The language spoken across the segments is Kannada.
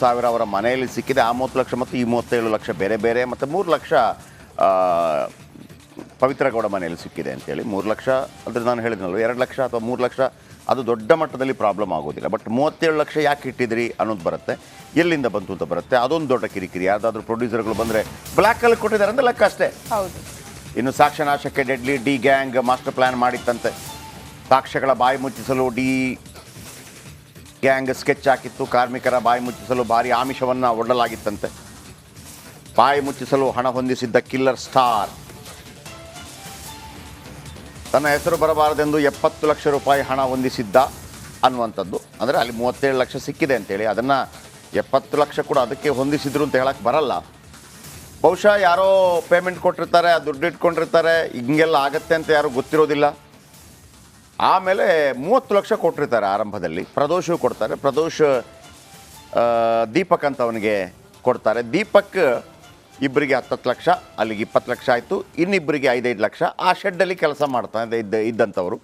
30,000 ಅವರ ಮನೆಯಲ್ಲಿ ಸಿಕ್ಕಿದೆ. ಆ 30 ಲಕ್ಷ ಮತ್ತು ಈ 37 ಲಕ್ಷ ಬೇರೆ ಬೇರೆ, ಮತ್ತು 3 ಲಕ್ಷ ಪವಿತ್ರ ಗೌಡ ಮನೆಯಲ್ಲಿ ಸಿಕ್ಕಿದೆ ಅಂತೇಳಿ. 3 ಲಕ್ಷ ಅಂದರೆ ನಾನು ಹೇಳಿದ್ನಲ್ವ, 2 ಲಕ್ಷ ಅಥವಾ 3 ಲಕ್ಷ ಅದು ದೊಡ್ಡ ಮಟ್ಟದಲ್ಲಿ ಪ್ರಾಬ್ಲಮ್ ಆಗೋದಿಲ್ಲ. ಬಟ್ 37 ಲಕ್ಷ ಯಾಕೆ ಇಟ್ಟಿದ್ರಿ ಅನ್ನೋದು ಬರುತ್ತೆ, ಎಲ್ಲಿಂದ ಬಂತು ಅಂತ ಬರುತ್ತೆ. ಅದೊಂದು ದೊಡ್ಡ ಕಿರಿಕಿರಿ. ಯಾವುದಾದ್ರೂ ಪ್ರೊಡ್ಯೂಸರ್ಗಳು ಬಂದರೆ ಬ್ಲ್ಯಾಕಲ್ಲಿ ಕೊಟ್ಟಿದ್ದಾರೆ ಅಂತ ಲೆಕ್ಕ ಅಷ್ಟೇ. ಹೌದು. ಇನ್ನು ಸಾಕ್ಷ್ಯನಾಶಕ್ಕೆ deadly D gang master plan ಮಾಡಿತ್ತಂತೆ. ಸಾಕ್ಷ್ಯಗಳ ಬಾಯಿ ಮುಚ್ಚಿಸಲು ಡಿ ಗ್ಯಾಂಗ್ ಸ್ಕೆಚ್ ಹಾಕಿತ್ತು. ಕಾರ್ಮಿಕರ ಬಾಯಿ ಮುಚ್ಚಿಸಲು ಭಾರಿ ಆಮಿಷವನ್ನು ಒಡ್ಡಲಾಗಿತ್ತಂತೆ. ಬಾಯಿ ಮುಚ್ಚಿಸಲು ಹಣ ಹೊಂದಿಸಿದ್ದ ಕಿಲ್ಲರ್ ಸ್ಟಾರ್ ತನ್ನ ಹೆಸರು ಬರಬಾರದೆಂದು 70 ಲಕ್ಷ ರೂಪಾಯಿ ಹಣ ಹೊಂದಿಸಿದ್ದ ಅನ್ನುವಂಥದ್ದು. ಅಂದರೆ ಅಲ್ಲಿ 37 ಲಕ್ಷ ಸಿಕ್ಕಿದೆ ಅಂತೇಳಿ, ಅದನ್ನು 70 ಲಕ್ಷ ಕೂಡ ಅದಕ್ಕೆ ಹೊಂದಿಸಿದ್ರು ಅಂತ ಹೇಳಕ್ಕೆ ಬರಲ್ಲ. ಬಹುಶಃ ಯಾರೋ ಪೇಮೆಂಟ್ ಕೊಟ್ಟಿರ್ತಾರೆ, ದುಡ್ಡು ಇಟ್ಕೊಂಡಿರ್ತಾರೆ, ಹಿಂಗೆಲ್ಲ ಆಗತ್ತೆ ಅಂತ ಯಾರೂ ಗೊತ್ತಿರೋದಿಲ್ಲ. ಆಮೇಲೆ 30 ಲಕ್ಷ ಕೊಟ್ಟಿರ್ತಾರೆ ಆರಂಭದಲ್ಲಿ. ಪ್ರದೋಷು ಕೊಡ್ತಾರೆ. ಪ್ರದೋಷ್ ದೀಪಕ್ ಅಂತ ಅವನಿಗೆ ಕೊಡ್ತಾರೆ. ದೀಪಕ್ ಇಬ್ಬರಿಗೆ 10 ಲಕ್ಷ, ಅಲ್ಲಿಗೆ 20 ಲಕ್ಷ ಆಯಿತು. ಇನ್ನಿಬ್ಬರಿಗೆ 5-5 ಲಕ್ಷ. ಆ ಶೆಡ್ಡಲ್ಲಿ ಕೆಲಸ ಮಾಡ್ತಾ ಇದ್ದಂಥವರು.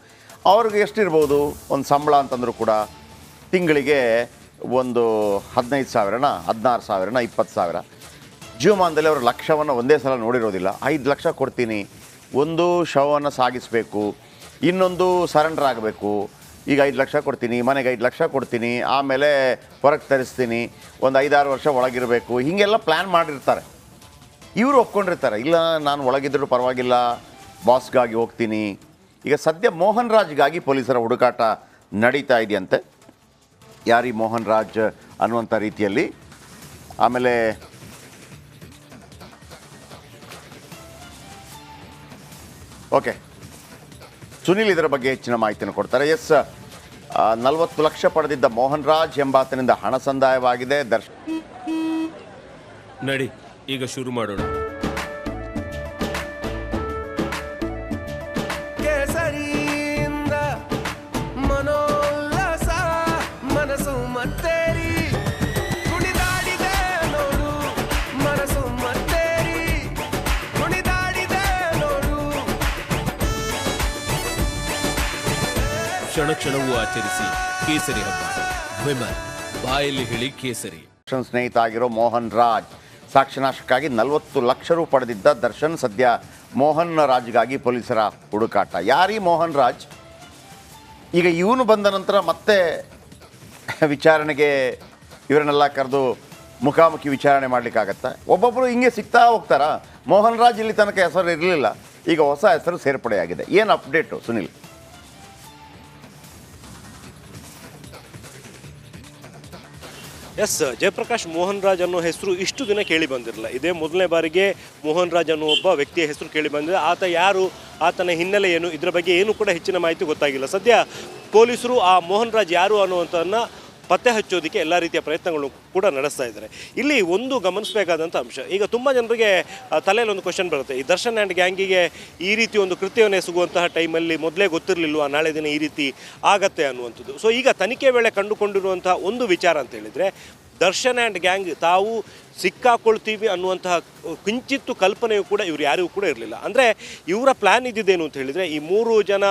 ಅವ್ರಿಗೆ ಎಷ್ಟಿರ್ಬೋದು, ಒಂದು ಸಂಬಳ ಅಂತಂದರೂ ಕೂಡ ತಿಂಗಳಿಗೆ ಒಂದು 15,000ನ 16,000ನ 20,000. ಜೀವಮಾನದಲ್ಲಿ ಅವರು ಲಕ್ಷವನ್ನು ಒಂದೇ ಸಲ ನೋಡಿರೋದಿಲ್ಲ. 5 ಲಕ್ಷ ಕೊಡ್ತೀನಿ, ಒಂದು ಶವವನ್ನು ಸಾಗಿಸಬೇಕು, ಇನ್ನೊಂದು ಸರೆಂಡರ್ ಆಗಬೇಕು, ಈಗ 5 ಲಕ್ಷ ಕೊಡ್ತೀನಿ, ಮನೆಗೆ 5 ಲಕ್ಷ ಕೊಡ್ತೀನಿ, ಆಮೇಲೆ ಹೊರಗೆ ತರಿಸ್ತೀನಿ, ಒಂದು 5-6 ವರ್ಷ ಒಳಗಿರಬೇಕು, ಹೀಗೆಲ್ಲ ಪ್ಲ್ಯಾನ್ ಮಾಡಿರ್ತಾರೆ. ಇವರು ಒಪ್ಕೊಂಡಿರ್ತಾರೆ, ಇಲ್ಲ ನಾನು ಒಳಗಿದ್ದರೂ ಪರವಾಗಿಲ್ಲ, ಬಾಸ್ಗಾಗಿ ಹೋಗ್ತೀನಿ. ಈಗ ಸದ್ಯ ಮೋಹನ್ ರಾಜ್ಗಾಗಿ ಪೊಲೀಸರ ಹುಡುಕಾಟ ನಡೀತಾ ಇದೆಯಂತೆ. ಯಾರೀ ಮೋಹನ್ ರಾಜ್ ಅನ್ನುವಂಥ ರೀತಿಯಲ್ಲಿ. ಆಮೇಲೆ ಓಕೆ, ಸುನಿಲ್ ಇದರ ಬಗ್ಗೆ ಹೆಚ್ಚಿನ ಮಾಹಿತಿಯನ್ನು ಕೊಡ್ತಾರೆ. 40 ಲಕ್ಷ ಪಡೆದಿದ್ದ ಮೋಹನ್ ರಾಜ್ ಎಂಬಾತನಿಂದ ಹಣ ಸಂದಾಯವಾಗಿದೆ. ನಡಿ ಈಗ ಶುರು ಮಾಡೋಣ. ಕೇಸರಿಯಿಂದ ಮನೋಲ್ಲಾಸ ಮನಸ್ಸು ಮತ್ತೇರಿ ಕುಣಿದಾಡಿದೆ ನೋಡು, ಮನಸ್ಸು ಮತ್ತೇರಿ ಕುಣಿದಾಡಿದೆ ನೋಡು. ಕ್ಷಣ ಕ್ಷಣವೂ ಆಚರಿಸಿ ಕೇಸರಿ ಹಬ್ಬ. ವಿಮಲ್ ಬಾಯಲ್ಲಿ ಹೇಳಿ ಕೇಸರಿ. ಸ್ನೇಹಿತ ಆಗಿರೋ ಮೋಹನ್ ರಾಜ್ ಸಾಕ್ಷ್ಯನಾಶಕ್ಕಾಗಿ 40 ಲಕ್ಷ ರು ಪಡೆದಿದ್ದ ದರ್ಶನ್ ಸದ್ಯ ಮೋಹನ್ ರಾಜ್ಗಾಗಿ ಪೊಲೀಸರ ಹುಡುಕಾಟ. ಯಾರೀ ಮೋಹನ್ ರಾಜ್? ಈಗ ಇವನು ಬಂದ ನಂತರ ಮತ್ತೆ ವಿಚಾರಣೆಗೆ ಇವರನ್ನೆಲ್ಲ ಕರೆದು ಮುಖಾಮುಖಿ ವಿಚಾರಣೆ ಮಾಡಲಿಕ್ಕಾಗತ್ತಾ? ಒಬ್ಬೊಬ್ಬರು ಹಿಂಗೆ ಸಿಗ್ತಾ ಹೋಗ್ತಾರಾ? ಮೋಹನ್ ರಾಜ್ ಇಲ್ಲಿ ತನಕ ಹೆಸರು ಇರಲಿಲ್ಲ, ಈಗ ಹೊಸ ಹೆಸರು ಸೇರ್ಪಡೆಯಾಗಿದೆ. ಏನು ಅಪ್ಡೇಟು ಸುನಿಲ್? ಎಸ್, ಜಯಪ್ರಕಾಶ್ ಮೋಹನ್ ರಾಜ್ ಅನ್ನೋ ಹೆಸರು ಇಷ್ಟು ದಿನ ಕೇಳಿ ಬಂದಿರಲಿಲ್ಲ. ಇದೇ ಮೊದಲನೇ ಬಾರಿಗೆ ಮೋಹನ್ ರಾಜ್ ಅನ್ನೋ ಒಬ್ಬ ವ್ಯಕ್ತಿಯ ಹೆಸರು ಕೇಳಿ ಬಂದಿದೆ. ಆತ ಯಾರು, ಆತನ ಹಿನ್ನೆಲೆ ಏನು, ಇದರ ಬಗ್ಗೆ ಏನು ಕೂಡ ಹೆಚ್ಚಿನ ಮಾಹಿತಿ ಗೊತ್ತಾಗಿಲ್ಲ. ಸದ್ಯ ಪೊಲೀಸರು ಆ ಮೋಹನ್ ರಾಜ್ ಯಾರು ಅನ್ನುವಂಥದ್ದನ್ನು ಪತ್ತೆ ಹಚ್ಚೋದಕ್ಕೆ ಎಲ್ಲ ರೀತಿಯ ಪ್ರಯತ್ನಗಳು ಕೂಡ ನಡೆಸ್ತಾ ಇದ್ದಾರೆ. ಇಲ್ಲಿ ಒಂದು ಗಮನಿಸಬೇಕಾದಂಥ ಅಂಶ, ಈಗ ತುಂಬ ಜನರಿಗೆ ತಲೆಯಲ್ಲಿ ಒಂದು ಕ್ವಶನ್ ಬರುತ್ತೆ, ಈ ದರ್ಶನ್ ಆ್ಯಂಡ್ ಗ್ಯಾಂಗಿಗೆ ಈ ರೀತಿ ಒಂದು ಕೃತ್ಯವನ್ನು ಎಸಗುವಂತಹ ಟೈಮಲ್ಲಿ ಮೊದಲೇ ಗೊತ್ತಿರಲಿಲ್ವಾ ನಾಳೆ ದಿನ ಈ ರೀತಿ ಆಗತ್ತೆ ಅನ್ನುವಂಥದ್ದು. ಸೊ ಈಗ ತನಿಖೆ ವೇಳೆ ಕಂಡುಕೊಂಡಿರುವಂತಹ ಒಂದು ವಿಚಾರ ಅಂತ ಹೇಳಿದರೆ, ದರ್ಶನ್ ಆ್ಯಂಡ್ ಗ್ಯಾಂಗ್ ತಾವು ಸಿಕ್ಕಾಕೊಳ್ತೀವಿ ಅನ್ನುವಂತಹ ಕಿಂಚಿತ್ತು ಕಲ್ಪನೆಯೂ ಕೂಡ ಇವರು ಯಾರಿಗೂ ಕೂಡ ಇರಲಿಲ್ಲ. ಅಂದರೆ ಇವರ ಪ್ಲ್ಯಾನ್ ಇದ್ದಿದ್ದೇನು ಅಂತ ಹೇಳಿದರೆ, ಈ 3 ಜನ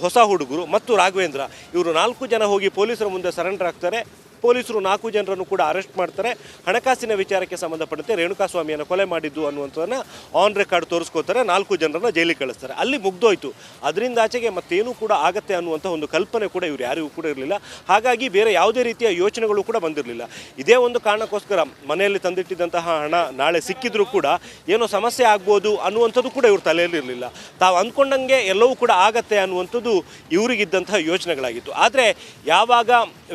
ಹೊಸ ಹುಡುಗರು ಮತ್ತು ರಾಘವೇಂದ್ರ, ಇವರು 4 ಜನ ಹೋಗಿ ಪೊಲೀಸರ ಮುಂದೆ ಸರೆಂಡರ್ ಆಗ್ತಾರೆ. ಪೊಲೀಸರು 4 ಜನರನ್ನು ಕೂಡ ಅರೆಸ್ಟ್ ಮಾಡ್ತಾರೆ. ಹಣಕಾಸಿನ ವಿಚಾರಕ್ಕೆ ಸಂಬಂಧಪಟ್ಟಂತೆ ರೇಣುಕಾಸ್ವಾಮಿಯನ್ನು ಕೊಲೆ ಮಾಡಿದ್ದು ಅನ್ನುವಂಥದ್ದನ್ನು ಆನ್ ರೆಕಾರ್ಡ್ ತೋರಿಸ್ಕೋತಾರೆ. 4 ಜನರನ್ನು ಜೈಲಿಗೆ ಕಳಿಸ್ತಾರೆ. ಅಲ್ಲಿ ಮುಗ್ದೋಯ್ತು. ಅದರಿಂದ ಆಚೆಗೆ ಮತ್ತೇನೂ ಕೂಡ ಆಗತ್ತೆ ಅನ್ನುವಂಥ ಒಂದು ಕಲ್ಪನೆ ಕೂಡ ಇವರು ಯಾರಿಗೂ ಕೂಡ ಇರಲಿಲ್ಲ. ಹಾಗಾಗಿ ಬೇರೆ ಯಾವುದೇ ರೀತಿಯ ಯೋಚನೆಗಳು ಕೂಡ ಬಂದಿರಲಿಲ್ಲ. ಇದೇ ಒಂದು ಕಾರಣಕ್ಕೋಸ್ಕರ ಮನೆಯಲ್ಲಿ ತಂದಿಟ್ಟಿದ್ದಂತಹ ಹಣ ನಾಳೆ ಸಿಕ್ಕಿದ್ರೂ ಕೂಡ ಏನೋ ಸಮಸ್ಯೆ ಆಗ್ಬೋದು ಅನ್ನುವಂಥದ್ದು ಕೂಡ ಇವ್ರ ತಲೆಯಲ್ಲಿ ಇರಲಿಲ್ಲ. ತಾವು ಅಂದ್ಕೊಂಡಂಗೆ ಎಲ್ಲವೂ ಕೂಡ ಆಗತ್ತೆ ಅನ್ನುವಂಥದ್ದು ಇವರಿಗಿದ್ದಂತಹ ಯೋಚನೆಗಳಾಗಿತ್ತು. ಆದರೆ ಯಾವಾಗ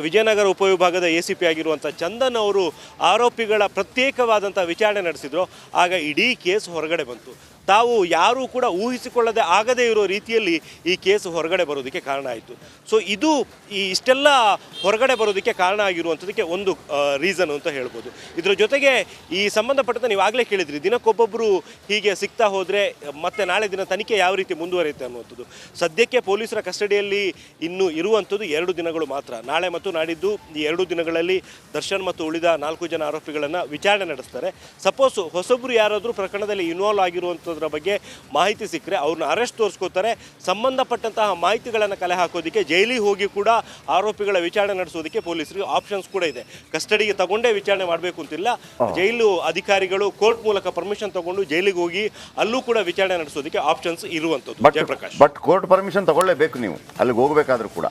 ವಿಜಯನಗರ ಉಪವಿಭಾಗ ACP ಆಗಿರುವಂಥ ಚಂದನ್ ಅವರು ಆರೋಪಿಗಳ ಪ್ರತ್ಯೇಕವಾದಂಥ ವಿಚಾರಣೆ ನಡೆಸಿದ್ರು, ಆಗ ಇಡೀ ಕೇಸ್ ಹೊರಗಡೆ ಬಂತು. ತಾವು ಯಾರೂ ಕೂಡ ಊಹಿಸಿಕೊಳ್ಳದೆ ಆಗದೇ ಇರೋ ರೀತಿಯಲ್ಲಿ ಈ ಕೇಸ್ ಹೊರಗಡೆ ಬರೋದಕ್ಕೆ ಕಾರಣ ಆಯಿತು. ಸೊ ಇದು ಇಷ್ಟೆಲ್ಲ ಹೊರಗಡೆ ಬರೋದಕ್ಕೆ ಕಾರಣ ಆಗಿರುವಂಥದ್ದಕ್ಕೆ ಒಂದು ರೀಸನ್ ಅಂತ ಹೇಳ್ಬೋದು. ಇದರ ಜೊತೆಗೆ ಈ ಸಂಬಂಧಪಟ್ಟಂತೆ ನೀವು ಆಗಲೇ ಕೇಳಿದ್ರಿ, ದಿನಕ್ಕೊಬ್ಬೊಬ್ಬರು ಹೀಗೆ ಸಿಗ್ತಾ ಹೋದರೆ ಮತ್ತೆ ನಾಳೆ ದಿನ ತನಿಖೆ ಯಾವ ರೀತಿ ಮುಂದುವರಿಯುತ್ತೆ ಅನ್ನುವಂಥದ್ದು. ಸದ್ಯಕ್ಕೆ ಪೊಲೀಸರ ಕಸ್ಟಡಿಯಲ್ಲಿ ಇನ್ನೂ ಇರುವಂಥದ್ದು 2 ದಿನಗಳು ಮಾತ್ರ. ನಾಳೆ ಮತ್ತು ನಾಡಿದ್ದು ಈ 2 ದಿನಗಳಲ್ಲಿ ದರ್ಶನ್ ಮತ್ತು ಉಳಿದ 4 ಜನ ಆರೋಪಿಗಳನ್ನು ವಿಚಾರಣೆ ನಡೆಸ್ತಾರೆ. ಸಪೋಸ್ ಹೊಸೊಬ್ಬರು ಯಾರಾದರೂ ಪ್ರಕರಣದಲ್ಲಿ ಇನ್ವಾಲ್ವ್ ಆಗಿರುವಂಥದ್ದು ಅನ್ನೋದ್ರ ಬಗ್ಗೆ ಮಾಹಿತಿ ಸಿಕ್ಕರೆ ಅವ್ರನ್ನ ಅರೆಸ್ಟ್ ತೋರಿಸ್ಕೋತಾರೆ. ಸಂಬಂಧಪಟ್ಟಂತಹ ಮಾಹಿತಿಗಳನ್ನು ಕಲೆ ಹಾಕೋದಕ್ಕೆ ಜೈಲಿಗೆ ಹೋಗಿ ಕೂಡ ಆರೋಪಿಗಳ ವಿಚಾರಣೆ ನಡೆಸೋದಕ್ಕೆ ಪೊಲೀಸರಿಗೆ ಆಪ್ಷನ್ಸ್ ಕೂಡ ಇದೆ. ಕಸ್ಟಡಿಗೆ ತಗೊಂಡೇ ವಿಚಾರಣೆ ಮಾಡಬೇಕು ಅಂತಿಲ್ಲ. ಜೈಲು ಅಧಿಕಾರಿಗಳು ಕೋರ್ಟ್ ಮೂಲಕ ಪರ್ಮಿಷನ್ ತಗೊಂಡು ಜೈಲಿಗೆ ಹೋಗಿ ಅಲ್ಲೂ ಕೂಡ ವಿಚಾರಣೆ ನಡೆಸೋದಕ್ಕೆ ಆಪ್ಷನ್ಸ್ ಇರುವಂಥದ್ದು. ಜಯಪ್ರಕಾಶ್, ಬಟ್ ಕೋರ್ಟ್ ಪರ್ಮಿಷನ್ ತಗೊಳ್ಳೇಬೇಕು ನೀವು ಅಲ್ಲಿಗೆ ಹೋಗ್ಬೇಕಾದ್ರೂ ಕೂಡ.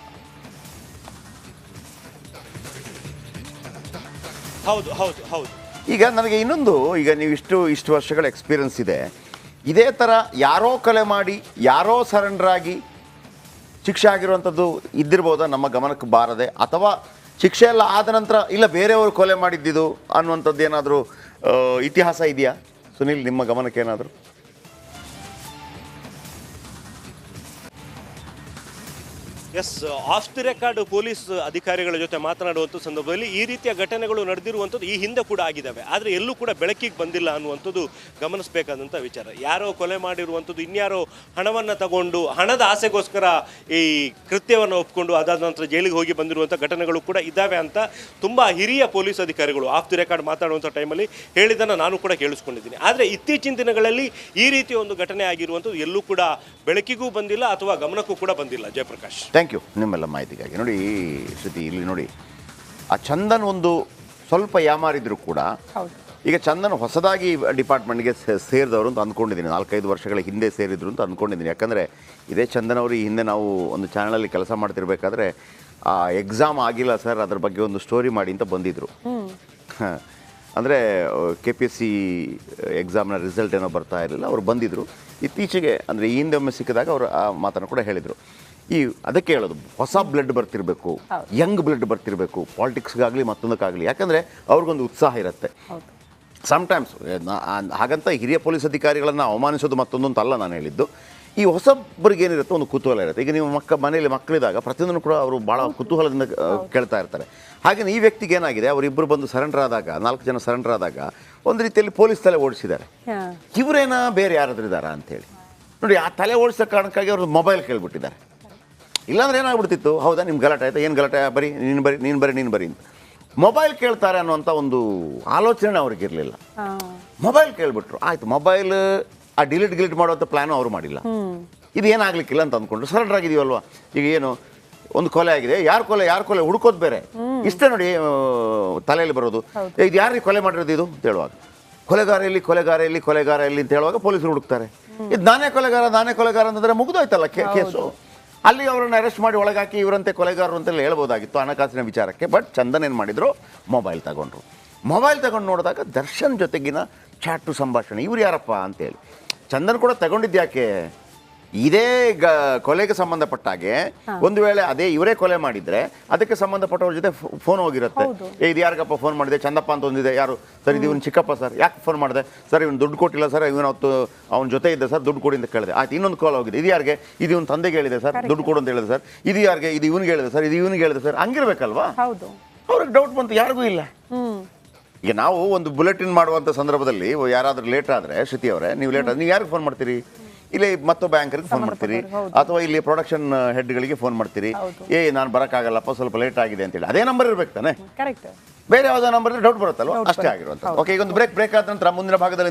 ಹೌದು ಹೌದು ಹೌದು. ಈಗ ನನಗೆ ಇನ್ನೊಂದು, ಈಗ ನೀವು ಇಷ್ಟು ವರ್ಷಗಳ ಎಕ್ಸ್ಪೀರಿಯನ್ಸ್ ಇದೆ, ಇದೇ ಥರ ಯಾರೋ ಕೊಲೆ ಮಾಡಿ ಯಾರೋ ಸರೆಂಡರ್ ಆಗಿ ಶಿಕ್ಷೆ ಆಗಿರುವಂಥದ್ದು ಇದ್ದಿರ್ಬೋದಾ ನಮ್ಮ ಗಮನಕ್ಕೆ ಬಾರದೆ, ಅಥವಾ ಶಿಕ್ಷೆ ಎಲ್ಲ ಆದ ನಂತರ ಇಲ್ಲ ಬೇರೆಯವರು ಕೊಲೆ ಮಾಡಿದ್ದಿದ್ದು ಅನ್ನುವಂಥದ್ದು ಏನಾದರೂ ಇತಿಹಾಸ ಇದೆಯಾ ಸುನಿಲ್, ನಿಮ್ಮ ಗಮನಕ್ಕೆ ಏನಾದರೂ? Yes, off the record police ಅಧಿಕಾರಿಗಳ ಜೊತೆ ಮಾತನಾಡುವಂಥ ಸಂದರ್ಭದಲ್ಲಿ ಈ ರೀತಿಯ ಘಟನೆಗಳು ನಡೆದಿರುವಂಥದ್ದು ಈ ಹಿಂದೆ ಕೂಡ ಆಗಿದ್ದಾವೆ. ಆದರೆ ಎಲ್ಲೂ ಕೂಡ ಬೆಳಕಿಗೆ ಬಂದಿಲ್ಲ ಅನ್ನುವಂಥದ್ದು ಗಮನಿಸಬೇಕಾದಂಥ ವಿಚಾರ. ಯಾರೋ ಕೊಲೆ ಮಾಡಿರುವಂಥದ್ದು ಇನ್ಯಾರೋ ಹಣವನ್ನು ತಗೊಂಡು ಹಣದ ಆಸೆಗೋಸ್ಕರ ಈ ಕೃತ್ಯವನ್ನು ಒಪ್ಕೊಂಡು ಅದಾದ ನಂತರ ಜೈಲಿಗೆ ಹೋಗಿ ಬಂದಿರುವಂಥ ಘಟನೆಗಳು ಕೂಡ ಇದ್ದಾವೆ ಅಂತ ತುಂಬ ಹಿರಿಯ ಪೊಲೀಸ್ ಅಧಿಕಾರಿಗಳು ಆಫ್ ದಿ ರೆಕಾರ್ಡ್ ಮಾತಾಡುವಂಥ ಟೈಮಲ್ಲಿ ಹೇಳಿದ್ದನ್ನು ನಾನು ಕೂಡ ಕೇಳಿಸ್ಕೊಂಡಿದ್ದೀನಿ. ಆದರೆ ಇತ್ತೀಚಿನ ದಿನಗಳಲ್ಲಿ ಈ ರೀತಿಯ ಒಂದು ಘಟನೆ ಆಗಿರುವಂಥದ್ದು ಎಲ್ಲೂ ಕೂಡ ಬೆಳಕಿಗೂ ಬಂದಿಲ್ಲ ಅಥವಾ ಗಮನಕ್ಕೂ ಕೂಡ ಬಂದಿಲ್ಲ. ಜಯಪ್ರಕಾಶ್, ಥ್ಯಾಂಕ್ ಯು ನಿಮ್ಮೆಲ್ಲ ಮಾಹಿತಿಗಾಗಿ. ನೋಡಿ ಶ್ರುತಿ, ಇಲ್ಲಿ ನೋಡಿ, ಆ ಚಂದನ್ ಒಂದು ಸ್ವಲ್ಪ ಯಾಮಾರಿದ್ರು ಕೂಡ, ಈಗ ಚಂದನ್ ಹೊಸದಾಗಿ ಡಿಪಾರ್ಟ್ಮೆಂಟ್ಗೆ ಸೇರಿದವರು ಅಂತ ಅಂದ್ಕೊಂಡಿದ್ದೀನಿ. 4-5 ವರ್ಷಗಳ ಹಿಂದೆ ಸೇರಿದ್ರು ಅಂತ ಅಂದ್ಕೊಂಡಿದ್ದೀನಿ. ಯಾಕಂದರೆ ಇದೇ ಚಂದನ್ ಅವರು ಈ ಹಿಂದೆ ನಾವು ಒಂದು ಚಾನಲಲ್ಲಿ ಕೆಲಸ ಮಾಡ್ತಿರ್ಬೇಕಾದ್ರೆ ಆ ಎಕ್ಸಾಮ್ ಆಗಿಲ್ಲ ಸರ್, ಅದ್ರ ಬಗ್ಗೆ ಒಂದು ಸ್ಟೋರಿ ಮಾಡಿ ಅಂತ ಬಂದಿದ್ದರು. ಅಂದರೆ KPSC ಎಕ್ಸಾಮ್ನ ರಿಸಲ್ಟ್ ಏನೋ ಬರ್ತಾ ಇರಲಿಲ್ಲ, ಅವರು ಬಂದಿದ್ದರು. ಇತ್ತೀಚೆಗೆ ಅಂದರೆ ಈ ಹಿಂದೆ ಒಮ್ಮೆ ಸಿಕ್ಕಿದಾಗ ಅವರು ಆ ಮಾತನ್ನು ಕೂಡ ಹೇಳಿದರು. ಅದಕ್ಕೆ ಹೇಳೋದು, ಹೊಸ ಬ್ಲಡ್ ಬರ್ತಿರಬೇಕು, ಯಂಗ್ ಬ್ಲಡ್ ಬರ್ತಿರಬೇಕು, ಪಾಲಿಟಿಕ್ಸ್ಗಾಗಲಿ ಮತ್ತೊಂದಕ್ಕಾಗಲಿ. ಯಾಕಂದರೆ ಅವ್ರಿಗೊಂದು ಉತ್ಸಾಹ ಇರುತ್ತೆ. ಸಮ್ಟೈಮ್ಸ್ ಹಾಗಂತ ಹಿರಿಯ ಪೊಲೀಸ್ ಅಧಿಕಾರಿಗಳನ್ನು ಅವಮಾನಿಸೋದು ಮತ್ತೊಂದು ಅಲ್ಲ ನಾನು ಹೇಳಿದ್ದು. ಈ ಹೊಸಬ್ರಿಗೆ ಏನಿರುತ್ತೆ, ಒಂದು ಕುತೂಹಲ ಇರುತ್ತೆ. ಈಗ ನೀವು ಮನೆಯಲ್ಲಿ ಮಕ್ಕಳಿದಾಗ ಪ್ರತಿಯೊಂದನ್ನು ಕೂಡ ಅವರು ಭಾಳ ಕುತೂಹಲದಿಂದ ಕೇಳ್ತಾ ಇರ್ತಾರೆ. ಹಾಗೆಯೇ ಈ ವ್ಯಕ್ತಿಗೆ ಏನಾಗಿದೆ, ಅವರಿಬ್ಬರು ಬಂದು ಸರೆಂಡರ್ ಆದಾಗ, 4 ಜನ ಸರೆಂಡರ್ ಆದಾಗ ಒಂದು ರೀತಿಯಲ್ಲಿ ಪೊಲೀಸ್ ತಲೆ ಓಡಿಸಿದ್ದಾರೆ. ಇವರೇನಾ ಬೇರೆ ಯಾರಾದ್ರೂ ಇದ್ದಾರಾ ಅಂತೇಳಿ ನೋಡಿ. ಆ ತಲೆ ಓಡಿಸೋ ಕಾರಣಕ್ಕಾಗಿ ಅವ್ರದ್ದು ಮೊಬೈಲ್ ಕೇಳಿಬಿಟ್ಟಿದ್ದಾರೆ. ಇಲ್ಲಾಂದ್ರೆ ಏನಾಗ್ಬಿಡ್ತಿತ್ತು, ಹೌದಾ ನಿಮ್ಮ ಗಲಾಟೆ ಆಯಿತಾ, ಏನು ಗಲಾಟೆ, ಬರೀ ನೀನು ಬರಿ ಅಂತ ಮೊಬೈಲ್ ಕೇಳ್ತಾರೆ ಅನ್ನುವಂಥ ಒಂದು ಆಲೋಚನೆ ಅವ್ರಿಗಿರಲಿಲ್ಲ. ಮೊಬೈಲ್ ಕೇಳಿಬಿಟ್ರು, ಆಯಿತು, ಮೊಬೈಲ್ ಆ ಡಿಲೀಟ್ ಮಾಡುವಂಥ ಪ್ಲ್ಯಾನು ಅವರು ಮಾಡಿಲ್ಲ. ಇದು ಏನಾಗಲಿಕ್ಕಿಲ್ಲ ಅಂತ ಅಂದ್ಕೊಂಡ್ರು. ಸರೆಂಡರ್ ಆಗಿದೀವಲ್ವಾ. ಈಗ ಏನು ಒಂದು ಕೊಲೆ ಆಗಿದೆ, ಯಾರು ಕೊಲೆ ಹುಡುಕೋದು ಬೇರೆ. ಇಷ್ಟೇ ನೋಡಿ ತಲೆಯಲ್ಲಿ ಬರೋದು, ಇದು ಯಾರಿಗೆ ಕೊಲೆ ಮಾಡಿರೋದು ಇದು ಅಂತ ಹೇಳುವಾಗ, ಕೊಲೆಗಾರ ಎಲ್ಲಿ ಅಂತ ಹೇಳುವಾಗ ಪೊಲೀಸರು ಹುಡುಕ್ತಾರೆ. ಇದು ನಾನೇ ಕೊಲೆಗಾರ ಅಂತಂದರೆ ಮುಗಿದೋಯ್ತಲ್ಲ ಕೇಸು. ಅಲ್ಲಿ ಅವರನ್ನು ಅರೆಸ್ಟ್ ಮಾಡಿ ಒಳಗಾಕಿ ಇವರಂತೆ ಕೊಲೆಗಾರರು ಅಂತೆಲ್ಲ ಹೇಳ್ಬೋದಾಗಿತ್ತು ಹಣಕಾಸಿನ ವಿಚಾರಕ್ಕೆ. ಬಟ್ ಚಂದನ್ ಏನು ಮಾಡಿದ್ರು, ಮೊಬೈಲ್ ತಗೊಂಡು ನೋಡಿದಾಗ ದರ್ಶನ್ ಜೊತೆಗಿನ ಚಾಟು ಸಂಭಾಷಣೆ, ಇವ್ರು ಯಾರಪ್ಪ ಅಂತೇಳಿ. ಚಂದನ್ ಕೂಡ ತಗೊಂಡಿದ್ಯಾಕೆ, ಇದೇ ಕೊಲೆಗೆ ಸಂಬಂಧಪಟ್ಟಾಗೆ ಒಂದು ವೇಳೆ ಅದೇ ಇವರೇ ಕೊಲೆ ಮಾಡಿದ್ರೆ ಅದಕ್ಕೆ ಸಂಬಂಧಪಟ್ಟವ್ರ ಜೊತೆ ಫೋನ್ ಹೋಗಿರುತ್ತೆ. ಇದು ಯಾರಿಗಪ್ಪ ಫೋನ್ ಮಾಡಿದೆ, ಚಂದಪ್ಪ ಅಂತ ಒಂದಿದೆ, ಯಾರು ಸರ್, ಇದು ಇವನು ಚಿಕ್ಕಪ್ಪ ಸರ್, ಯಾಕೆ ಫೋನ್ ಮಾಡಿದೆ ಸರ್, ಇವನು ದುಡ್ಡು ಕೊಟ್ಟಿಲ್ಲ ಸರ್, ಇವನವತ್ತು ಅವನ ಜೊತೆ ಇದ್ದೆ ಸರ್, ದುಡ್ಡು ಕೊಡಿ ಅಂತ ಕೇಳಿದೆ. ಆಯ್ತು, ಇನ್ನೊಂದು ಕಾಲ್ ಹೋಗಿದೆ, ಇದು ಯಾರಿಗೆ, ಇದು ಇವನು ತಂದೆಗೆ ಹೇಳಿದೆ ಸರ್, ದುಡ್ಡು ಕೊಡು ಅಂತ ಹೇಳಿದೆ ಸರ್, ಇದು ಯಾರಿಗೆ, ಇದು ಇವನಿಗೆ ಹೇಳಿದೆ ಸರ್, ಇದು ಇವನಿಗೆ ಹೇಳಿದೆ ಸರ್, ಹಂಗಿರ್ಬೇಕಲ್ವಾ. ಅವ್ರಿಗೆ ಡೌಟ್ ಬಂತು, ಯಾರಿಗೂ ಇಲ್ಲ. ಈಗ ನಾವು ಒಂದು ಬುಲೆಟಿನ್ ಮಾಡುವಂಥ ಸಂದರ್ಭದಲ್ಲಿ ಯಾರಾದರೂ ಲೇಟ್ ಆದರೆ, ಶ್ರುತಿ ಅವರೇ ನೀವು ಲೇಟ್ ಆದರೆ ನೀವು ಯಾರಿಗೆ ಫೋನ್ ಮಾಡ್ತೀರಿ, ಇಲ್ಲಿ ಮತ್ತೊಬ್ಬ ಬ್ಯಾಂಕರ್ಗೆ ಫೋನ್ ಮಾಡ್ತೀರಿ, ಅಥವಾ ಇಲ್ಲಿ ಪ್ರೊಡಕ್ಷನ್ ಹೆಡ್ಗಳಿಗೆ ಫೋನ್ ಮಾಡ್ತೀರಿ, ನಾನು ಬರೋಕ್ಕಾಗಲ್ಲಪ್ಪ ಸ್ವಲ್ಪ ಲೇಟ್ ಆಗಿದೆ ಅಂತೇಳಿ. ಅದೇ ನಂಬರ್ ಇರ್ಬೇಕು ತಾನೆ, ಬೇರೆ ಯಾವುದೋ ನಂಬರ್ ಡೌಟ್ ಬರುತ್ತಲ್ವ, ಅಷ್ಟೇ ಆಗಿರುವಂಥ. ಓಕೆ, ಈಗ ಒಂದು ಬ್ರೇಕ್ ಆದ ನಂತರ ಮುಂದಿನ ಭಾಗದಲ್ಲಿ